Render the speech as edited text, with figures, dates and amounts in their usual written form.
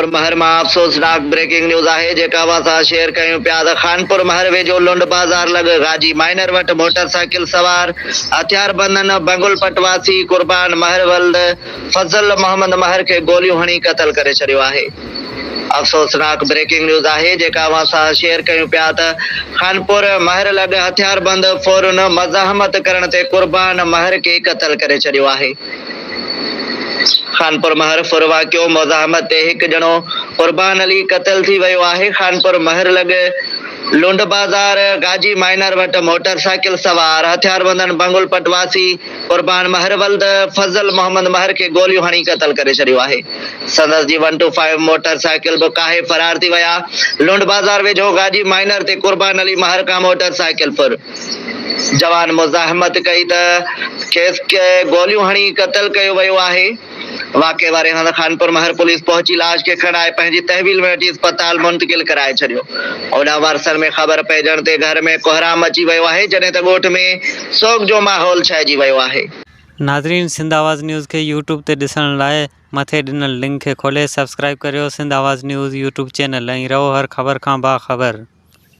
खानपुर महर में अफ़सोसनाक breaking news है जेका असां शेयर कयूं पिया त खानपुर महर वेझो लुंड बाज़ार लॻ गाजी माइनर वट मोटरसाइकिल सवार हथियारबंदन बंगुल पटवासी कुर्बान महर वल्द फज़ल मोहम्मद महर के गोलियों हणी क़त्ल करे छॾियो आहे। अफ़सोसनाक ब्रेकिंग न्यूज़ है जेका असां शेयर कयूं पिया त खानपुर महर लॻ हथियारबंद फ़ौरन मज़ाहमत करण ते कुर्बान महर के क़त्ल करे छॾियो आहे। खानपुर महर फुरवाकियो मुज़ाहमत ते हिकु ॼणो कुर्बान अली क़त्ल थी वियो आहे। खानपुर महर लॻ लुंड बाज़ार गाजी माइनर वट मोटरसाइकिल सवार हथियारबंदन बंगुल पटवासी कुर्बान महर वल्द फज़ल मोहम्मद महर के गोलियों हणी क़त्ल करे छॾियो आहे। संदसि जी 125 मोटरसाइकिल बि काहे फरार थी विया। लुंड बाज़ार वेझो गाजी माइनर ते कुर्बान अली महर का मोटरसाइकिल पर जवान मुज़ाहमत कई त खेसि के गोलियों हणी क़त्ल कयो वियो आहे। वाक़े वारे हंधि खानपुर महर पुलिस पहुची लाश के खणाए पंहिंजी तहवील में वठी अस्पताल मुंतकिल कराए छॾियो। ओॾां वरसन में ख़बर पइजण ते घर में कोहराम अची वियो आहे जॾहिं त ॻोठ में सोग जो माहौल छाइजी वियो आहे। नाज़रीन, सिंध आवाज़ न्यूज़ के यूट्यूब ते ॾिसण लाइ मथे ॾिनल लिंक खे खोले सब्सक्राइब करियो सिंध आवाज़ न्यूज़ यूट्यूब चैनल ऐं रहो हर ख़बर खां बाख़बर।